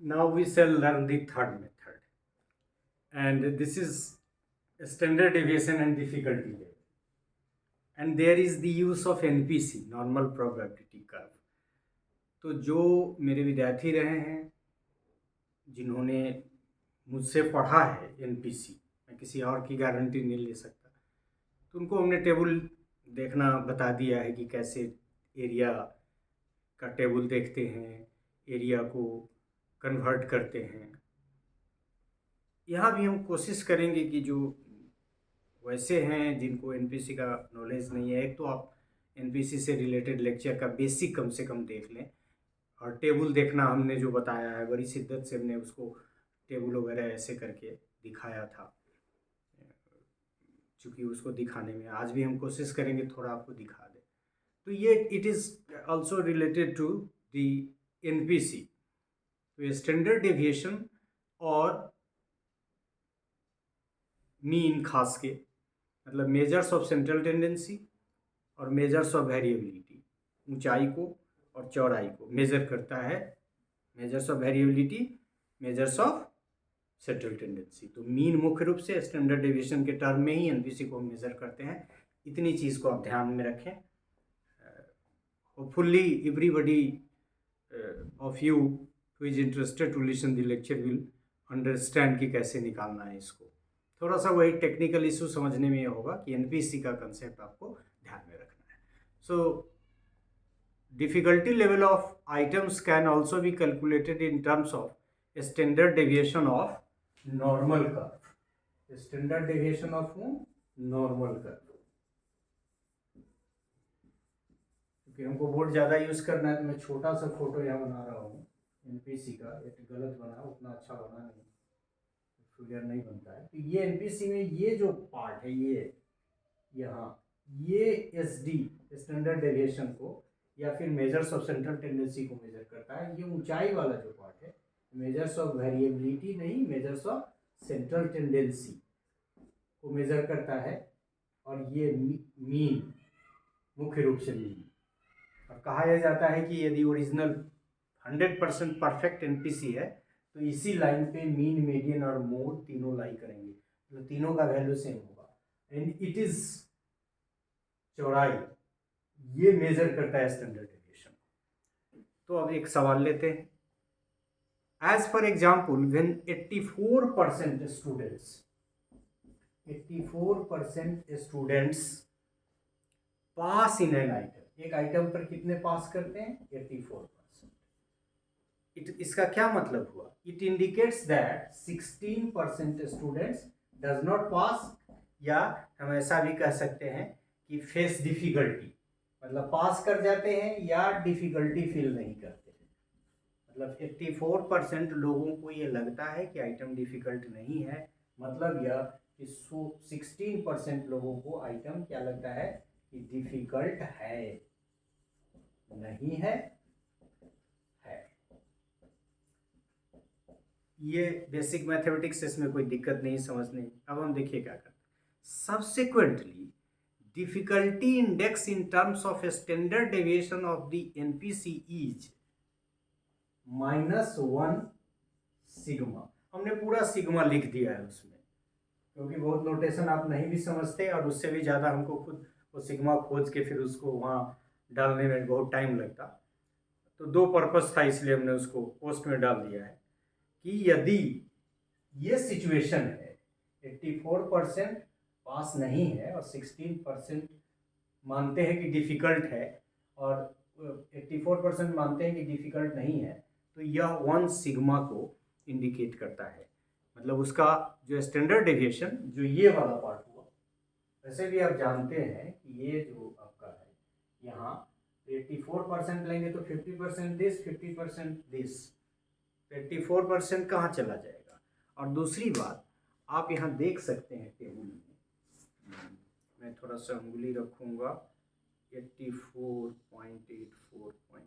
Now we shall learn the third method, and this is standard deviation and difficulty level. And there is the use of NPC, normal probability curve. तो जो मेरे विद्यार्थी रहे हैं, जिन्होंने मुझसे पढ़ा है एनपीसी, मैं किसी और की गारंटी नहीं ले सकता, तो उनको हमने टेबल देखना बता दिया है कि कैसे एरिया का टेबल देखते हैं, एरिया को कन्वर्ट करते हैं। यहाँ भी हम कोशिश करेंगे कि जो वैसे हैं जिनको एनपीसी का नॉलेज नहीं है, एक तो आप एनपीसी से रिलेटेड लेक्चर का बेसिक कम से कम देख लें, और टेबल देखना हमने जो बताया है बड़ी शिद्दत से हमने उसको टेबल वगैरह ऐसे करके दिखाया था। चूँकि उसको दिखाने में आज भी हम कोशिश करेंगे थोड़ा आपको दिखा दें। तो ये it is also related to the NPC. तो स्टैंडर्ड डेविएशन और मीन खास के, मतलब मेजर्स ऑफ सेंट्रल टेंडेंसी और मेजर्स ऑफ वेरिएबिलिटी, ऊंचाई को और चौड़ाई को मेजर करता है। Measures of variability, measures of central tendency. तो मीन मुख्य रूप से स्टैंडर्ड डेविएशन के टर्म में ही एनपीसी को मेजर करते हैं। इतनी चीज़ को आप ध्यान में रखें। Hopefully everybody of you who is interested to listen the lecture will understand कि कैसे निकालना है इसको। थोड़ा सा वही टेक्निकल इशू समझने में ये होगा कि एनपीसी का कंसेप्ट आपको ध्यान में रखना है। सो difficulty level of items can also be calculated in terms of standard deviation of normal curve. Standard deviation of normal curve. क्योंकि हमको बोर्ड ज़्यादा यूज़ करना है तो मैं छोटा सा फोटो यहाँ बना रहा हूँ एनपीसी का। एक गलत बना, उतना अच्छा बना नहीं, फिगर नहीं बनता है। तो ये एनपीसी में ये जो पार्ट है, ये यहाँ ये एसडी स्टैंडर्ड डेविएशन को या फिर मेजर्स ऑफ सेंट्रल टेंडेंसी को मेजर करता है। ये ऊंचाई वाला जो पार्ट है मेजर्स ऑफ वेरिएबिलिटी नहीं, मेजर्स ऑफ सेंट्रल टेंडेंसी को मेजर करता है। और ये मीन, मुख्य रूप से मीन। और कहा यह जाता है कि यदि ओरिजिनल 100% परफेक्ट एनपीसी है तो इसी लाइन पे मीन, मीडियन और मोड तीनों लाई करेंगे, तो तीनों का वैल्यू सेम होगा। एंड इट इज चौड़ाई, ये मेजर करता है स्टैंडर्ड डेविएशन। तो अब एक सवाल लेते हैं। As for example when 84% students pass in an item, एक आइटम पर कितने पास करते हैं? 84%। इसका क्या मतलब हुआ? It indicates that 16% students does not pass, या हम ऐसा भी कह सकते हैं कि फेस डिफिकल्टी, मतलब पास कर जाते हैं या डिफिकल्टी फील नहीं करते हैं। मतलब 84% लोगों को ये लगता है कि आइटम डिफिकल्ट नहीं है, मतलब यह कि 16% लोगों को आइटम क्या लगता है कि डिफिकल्ट है, नहीं है, है। ये बेसिक मैथमेटिक्स, इसमें कोई दिक्कत नहीं समझने। अब हम देखिए क्या करते हैं। Subsequently difficulty index in terms of a standard deviation of the NPC is -1 sigma. हमने पूरा सिग्मा लिख दिया है उसमें, क्योंकि बहुत नोटेशन आप नहीं भी समझते और उससे भी ज़्यादा हमको खुद वो सिग्मा खोज के फिर उसको वहाँ डालने में बहुत टाइम लगता। तो दो पर्पस था, इसलिए हमने उसको पोस्ट में डाल दिया है कि यदि ये सिचुएशन है 84% पास नहीं है और 16% मानते हैं कि डिफ़िकल्ट है और 84% मानते हैं कि डिफ़िकल्ट नहीं है, तो यह 1 सिग्मा को इंडिकेट करता है। मतलब उसका जो स्टैंडर्ड डेविएशन, जो ये वाला पार्ट हुआ, वैसे भी आप जानते हैं कि ये जो आपका है यहाँ 84% लेंगे तो 50% दिस, 50% दिस, 84% कहाँ चला जाएगा। और दूसरी बात आप यहाँ देख सकते हैं टेबल में, मैं थोड़ा सा उंगली रखूँगा, 84.84.84।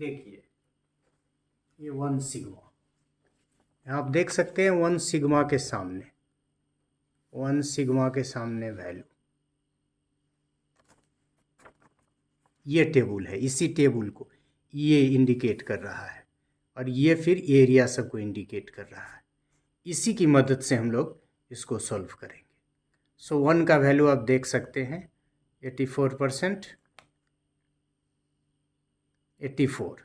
देखिए ये 1 सिग्मा, आप देख सकते हैं 1 सिग्मा के सामने, 1 सिग्मा के सामने वैल्यू, ये टेबल है, इसी टेबल को ये इंडिकेट कर रहा है और ये फिर एरिया सबको इंडिकेट कर रहा है। इसी की मदद से हम लोग इसको सॉल्व करेंगे। सो 1 का वैल्यू आप देख सकते हैं 84%, 84।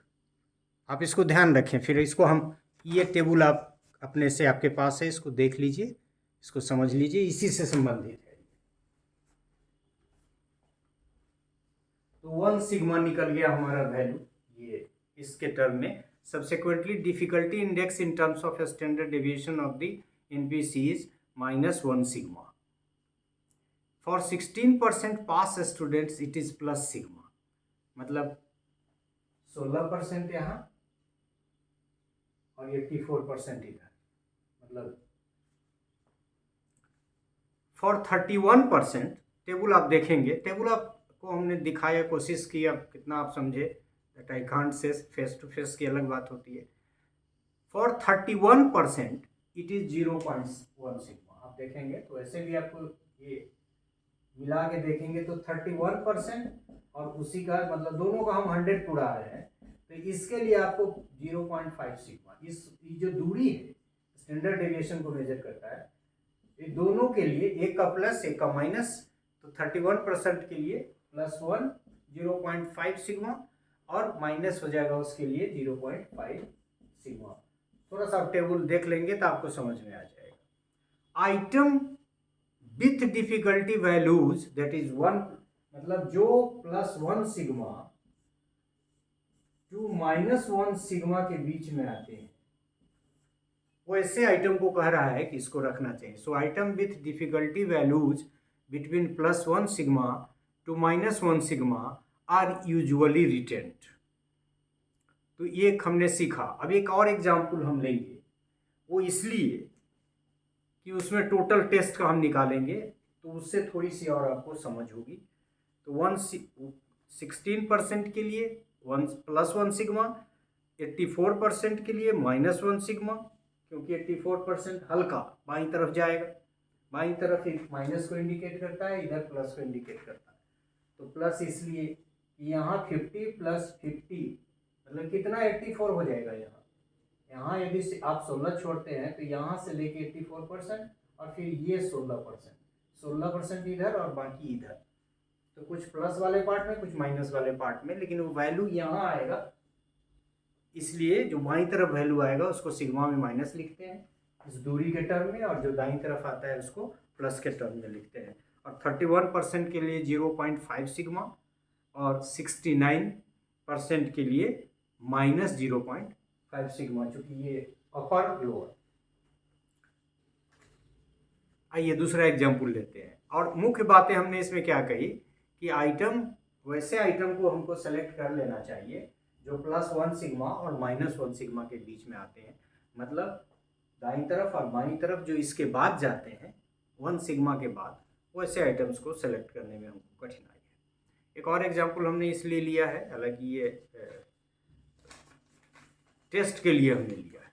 आप इसको ध्यान रखें, फिर इसको हम, ये टेबल आप अपने से आपके पास है, इसको देख लीजिए, इसको समझ लीजिए, इसी से संबंधित है। तो 1 सिग्मा निकल गया हमारा वैल्यू, ये इसके टर्म में। Subsequently difficulty index in terms of standard deviation of the NPC is -1 sigma. For 16% pass students it is plus sigma, मतलब 16% यहाँ और 84% इधर, मतलब फॉर 31%, टेबल आप देखेंगे, टेबल आपको हमने दिखाया, कोशिश की, अब कितना आप समझे, that I can't say, face to face की अलग बात होती है। For 31% it is 0.1 sigma. आप देखेंगे तो ऐसे भी आपको ये मिला के देखेंगे तो 31% और उसी का मतलब दोनों का हम 100 उड़ा रहे हैं, तो इसके लिए आपको 0.5 सिग्मा, इस जो दूरी है स्टैंडर्ड डेविएशन को मेजर करता है, ये दोनों के लिए, एक का प्लस एक का माइनस, तो 31% के लिए +1 0.5 सिग्मा और माइनस हो जाएगा उसके लिए 0.5 सिग्मा। थोड़ा सा आप टेबल देख लेंगे तो आपको समझ में आ जाएगा। Item with difficulty values that is 1, मतलब जो +1 सिग्मा टू -1 सिग्मा के बीच में आते हैं, वो ऐसे आइटम को कह रहा है कि इसको रखना चाहिए। So item with difficulty values between +1 sigma to -1 sigma are usually retained. तो ये हमने सीखा। अब एक और एग्जाम्पल हम लेंगे, वो इसलिए कि उसमें टोटल टेस्ट का हम निकालेंगे, तो उससे थोड़ी सी और आपको समझ होगी। तो 16% के लिए +1 सिग्मा, 84% के लिए -1 सिग्मा, क्योंकि 84% हल्का बाईं तरफ जाएगा, बाईं तरफ एक माइनस को इंडिकेट करता है, इधर प्लस को इंडिकेट करता है। तो प्लस इसलिए यहाँ 50 + 50 मतलब कितना 84 हो जाएगा। यहाँ यदि आप 16 छोड़ते हैं तो यहाँ से लेके 84% और फिर ये 16% इधर और बाकी इधर, तो कुछ प्लस वाले पार्ट में कुछ माइनस वाले पार्ट में, लेकिन वो वैल्यू यहाँ आएगा, इसलिए जो बाईं तरफ वैल्यू आएगा उसको सिग्मा में माइनस लिखते हैं इस दूरी के टर्म में, और जो दाईं तरफ आता है उसको प्लस के टर्म में लिखते हैं। और 31% के लिए 0.5 सिग्मा और 69% के लिए -0.5 सिग्मा, चूंकि ये अपर लोअर। आइए दूसरा एग्जाम्पल लेते हैं। और मुख्य बातें हमने इसमें क्या कही कि आइटम, वैसे आइटम को हमको सेलेक्ट कर लेना चाहिए जो +1 सिग्मा और -1 सिग्मा के बीच में आते हैं, मतलब दाईं तरफ और बाईं तरफ जो इसके बाद जाते हैं 1 सिग्मा के बाद, वैसे आइटम्स को सेलेक्ट करने में हमको कठिनाई है। एक और एग्जाम्पल हमने इसलिए लिया है, हालांकि ये टेस्ट के लिए हमने लिया है,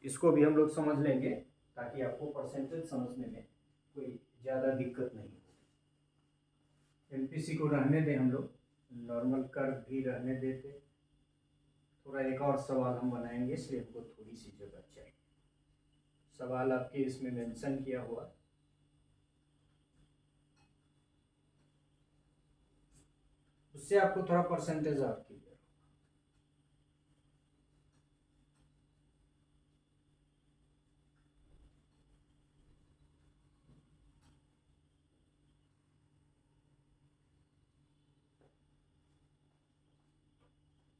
इसको भी हम लोग समझ लेंगे ताकि आपको परसेंटेज समझने में कोई ज़्यादा दिक्कत नहीं हो। एनपीसी को रहने दें, हम लोग नॉर्मल कर्व भी रहने देते, थोड़ा एक और सवाल हम बनाएंगे, इसलिए हमको थोड़ी सी जगह चाहिए। सवाल आपके इसमें मेंशन किया हुआ, उससे आपको थोड़ा परसेंटेज और क्लियर।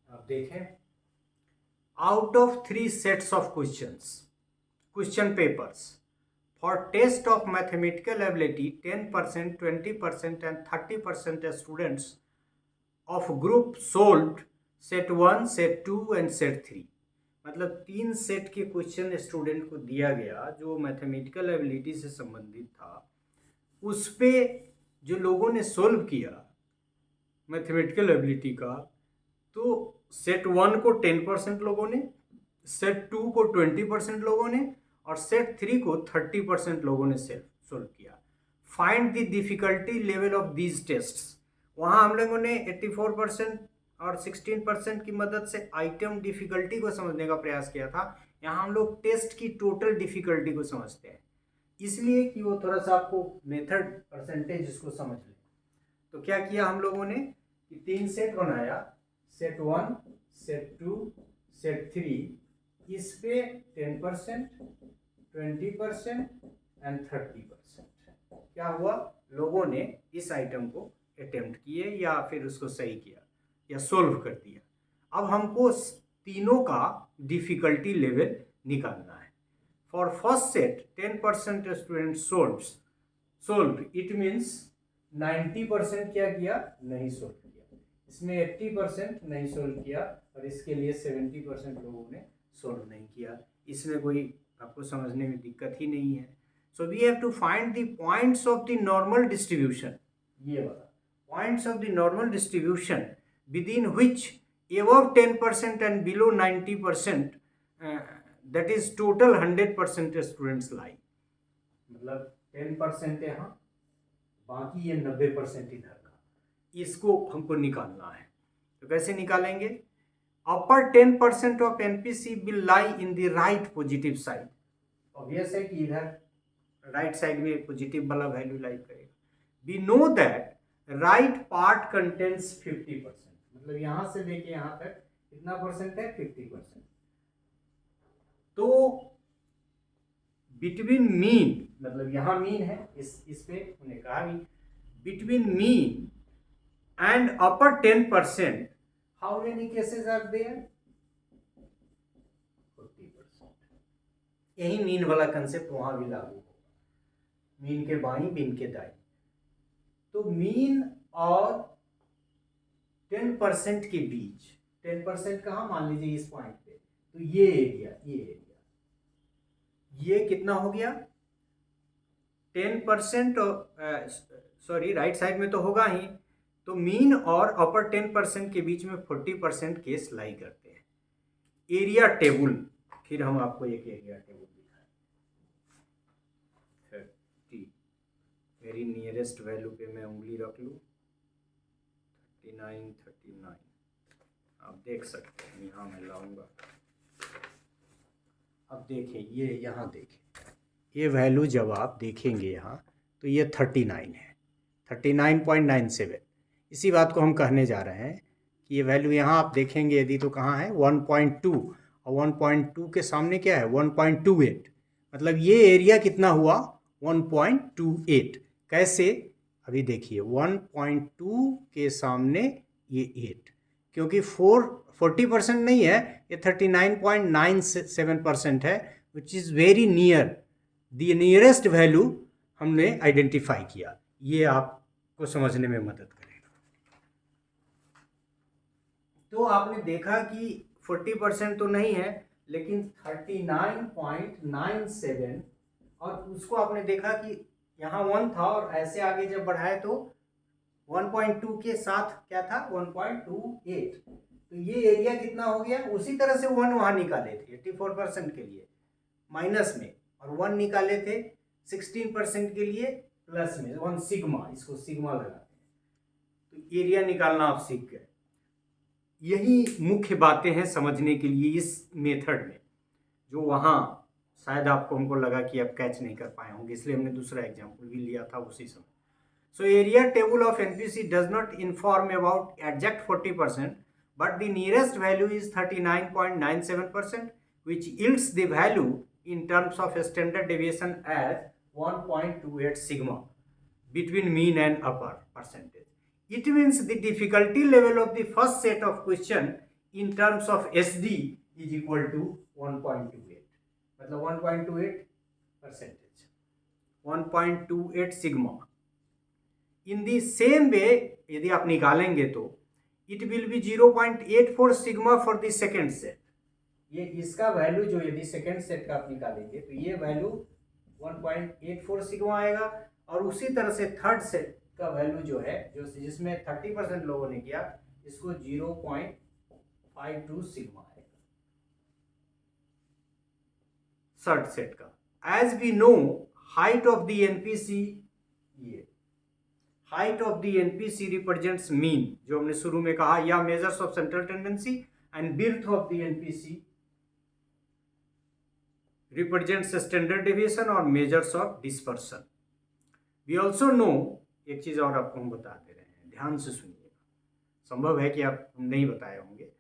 आप देखें, out of 3 sets of question papers for test of mathematical ability, 10%, 20% and 30% students of group solved set 1, set 2 and set 3। मतलब 3 सेट के क्वेश्चन स्टूडेंट को दिया गया जो मैथमेटिकल एबिलिटी से संबंधित था, उस पे जो लोगों ने सोल्व किया मैथमेटिकल एबिलिटी का, तो सेट 1 को 10% लोगों ने, सेट 2 को 20% लोगों ने और सेट 3 को 30% लोगों ने सोल्व किया। Find the difficulty level of these tests. वहाँ हम लोगों ने 84% और 16% की मदद से आइटम डिफिकल्टी को समझने का प्रयास किया था। यहाँ हम लोग टेस्ट की टोटल डिफिकल्टी को समझते हैं, इसलिए कि वो थोड़ा सा आपको मेथड परसेंटेज इसको समझ लें। तो क्या किया हम लोगों ने कि 3 सेट बनाया, सेट 1, सेट 2, सेट 3। इस पे 10%, 20% एंड 30%। क्या हुआ, लोगों ने इस आइटम को अटेम्प्ट किए या फिर उसको सही किया या सोल्व कर दिया। अब हमको तीनों का डिफिकल्टी लेवल निकालना है। For first set 10% student solve, it means 90% क्या किया, नहीं सोल्व किया। इसमें 80% नहीं सोल्व किया और इसके लिए 70% लोगों ने सोल्व नहीं किया। इसमें कोई आपको समझने में दिक्कत ही नहीं है। So we have to find the points of the normal distribution. ये वाला points of the normal distribution within which above 10% and below 90%, that is total 100% students lie। मतलब 10% यहाँ, बाकी ये 90% इधर का, इसको हमको निकालना है। तो कैसे निकालेंगे? upper 10% of NPC will lie in the right positive side। Obvious है कि इधर राइट साइड में पॉजिटिव वाला वैल्यू लाई करेगा। we know that right part contains 50%। मतलब यहां से लेके यहां तक कितना परसेंट है, 50%। तो बिटवीन मीन, मतलब यहां मीन है, इस पे उन्हें कहा भी between mean and upper 10% how many cases are there, 40%। यही मीन वाला कंसेप्ट वहां भी लागू होगा, मीन के बाईं मीन के दाईं। तो मीन और 10% के बीच, 10% कहाँ, मान लीजिए इस पॉइंट पे, तो ये एरिया ये कितना हो गया, 10% सॉरी राइट साइड में तो होगा ही। तो मीन और अपर 10% के बीच में 40% केस लाई करते हैं। एरिया टेबल, फिर हम आपको एक एरिया टेबल दिखाएं। 30 वेरी नियरेस्ट वैल्यू पे मैं उंगली रख लूँ, 39 आप देख सकते हैं, यहाँ मैं लाऊंगा। अब देखें, ये यहाँ देखें, ये वैल्यू जब आप देखेंगे यहाँ, तो ये 39 है, 39.97। इसी बात को हम कहने जा रहे हैं कि ये वैल्यू यहाँ आप देखेंगे यदि, तो कहाँ है 1.2, और 1.2 के सामने क्या है 1.28। मतलब ये एरिया कितना हुआ 1.28। कैसे, अभी देखिए 1.2 के सामने ये 8, क्योंकि 40% नहीं है, ये 39.97% है, which is very near the nearest value हमने आइडेंटिफाई किया। ये आपको समझने में मदद करेगा। तो आपने देखा कि 40% तो नहीं है, लेकिन 39.97, और उसको आपने देखा कि यहाँ 1 था और ऐसे आगे जब बढ़ाए तो 1.2 के साथ क्या था 1.28। तो ये एरिया कितना हो गया, उसी तरह से 1 वहाँ निकाले थे 84% के लिए माइनस में, और 1 निकाले थे 16% के लिए प्लस में, 1 सिग्मा, इसको सिग्मा लगाते हैं। तो एरिया निकालना आप सीख गए। यही मुख्य बातें हैं समझने के लिए इस मेथड में, जो वहाँ शायद आपको हमको लगा कि आप कैच नहीं कर पाए होंगे, इसलिए हमने दूसरा एग्जाम्पल भी लिया था उसी समय। So area table of NPC does not inform about exact 40%, but the nearest value is 39.97%, which yields the value in terms of standard deviation as 1.28 sigma between mean and upper percentage. It means the difficulty level of the first set of question in terms of SD is equal to 1.28, मतलब 1.28%, 1.28 sigma। In the same way यदि आप निकालेंगे तो it will be 0.84 sigma for the second set. ये इसका value जो यदि second set का आप निकालेंगे तो ये वैल्यू 1.84 सिग्मा आएगा, और उसी तरह से थर्ड सेट का वैल्यू जो है, जो जिसमें 30% लोगों ने किया, इसको 5 2 सिग्मा आएगा सर्ट सेट का। As we know height of the NPC, ये height of the NPC represents mean, जो हमने शुरू में कहा, या measures of central tendency, and width of the NPC represents standard deviation और measures of dispersion. We also know, एक चीज और आपको हम बताते रहे हैं, ध्यान से सुनिएगा, संभव है कि आप नहीं बताए होंगे।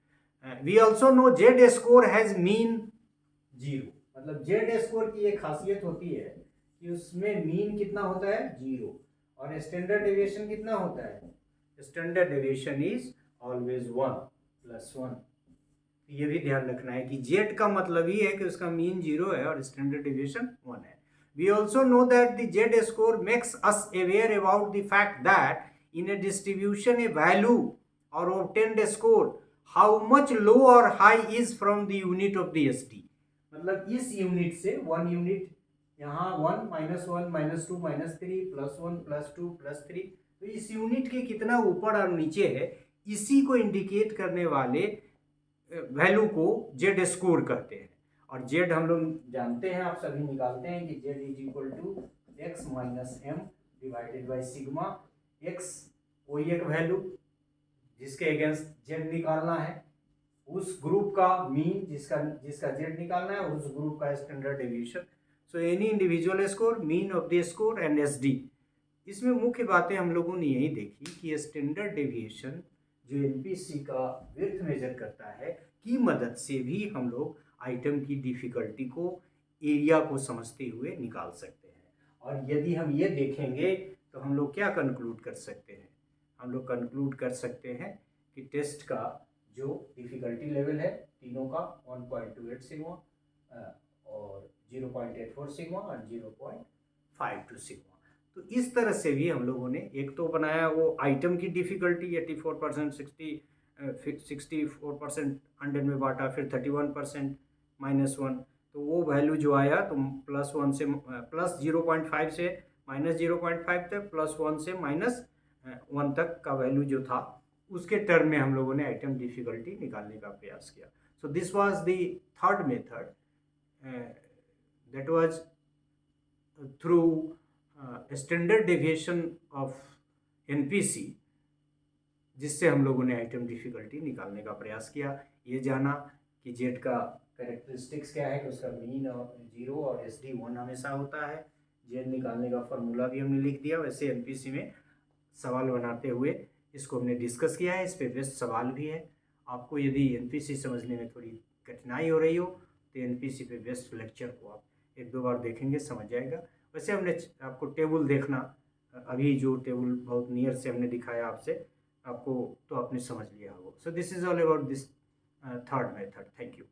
We also know Z score has mean 0, मतलब जेड स्कोर की एक खासियत होती है कि उसमें मीन कितना होता है 0, और स्टैंडर्ड डेविएशन कितना होता है, स्टैंडर्ड डेविएशन इज ऑलवेज 1 + 1। ये भी ध्यान रखना है कि जेड का मतलब ही है कि उसका मीन 0 है और स्टैंडर्ड डेविएशन 1 है। We also know that the Z score makes us aware about the fact that in a distribution a value or obtained score how much low or high is from the unit of the SD, मतलब इस unit से 1 unit यहाँ 1 -1 -2 -3 +1 +2 +3, तो इस unit के कितना ऊपर और नीचे है, इसी को इंडिकेट करने वाले वैल्यू को जेड स्कोर कहते हैं। और जेड हम लोग जानते हैं, आप सभी निकालते हैं कि Z is equal to x - m divided by sigma x, कोई एक वैल्यू जिसके अगेंस्ट जेड निकालना है, उस ग्रुप का मीन जिसका जेड निकालना है, उस ग्रुप का standard deviation. So any individual score, mean of the score and SD। इसमें मुख्य बातें हम लोगों ने यही देखी कि स्टैंडर्ड डेविएशन जो एनपीसी का विड्थ मेजर करता है की मदद से भी हम लोग आइटम की डिफिकल्टी को, एरिया को समझते हुए निकाल सकते हैं। और यदि हम ये देखेंगे तो हम लोग क्या कंक्लूड कर सकते हैं, हम लोग कंक्लूड कर सकते हैं कि टेस्ट का जो डिफिकल्टी लेवल है तीनों का 1.28 सिग्मा और 0.84 सिग्मा और 0.52 सिग्मा। तो इस तरह से भी हम लोगों ने एक तो बनाया वो आइटम की डिफिकल्टी 84%, 64% 100 में बांटा, फिर 31% -1, तो वो वैल्यू जो आया तो +1 से +0.5 से -0.5 तक, +1 से -1 तक का वैल्यू जो था उसके टर्म में हम लोगों ने आइटम डिफिकल्टी निकालने का प्रयास किया। So this was the third method, that was through standard deviation of NPC, जिससे हम लोगों ने आइटम डिफिकल्टी निकालने का प्रयास किया। ये जाना कि जेड का कैरेक्टरिस्टिक्स क्या है कि उसका मीन और 0 और SD 1 हमेशा होता है। जेड निकालने का फॉर्मूला भी हमने लिख दिया। वैसे एनपीसी में सवाल बनाते हुए इसको हमने डिस्कस किया है, इस पे बेस्ट सवाल भी है। आपको यदि एनपीसी समझने में थोड़ी कठिनाई हो रही हो तो एनपीसी पे बेस्ट लेक्चर को आप 1-2 बार देखेंगे, समझ जाएगा। वैसे हमने आपको टेबल देखना, अभी जो टेबल बहुत नियर से हमने दिखाया आपसे, आपको तो आपने समझ लिया होगा। So this is all about this third method. Thank you.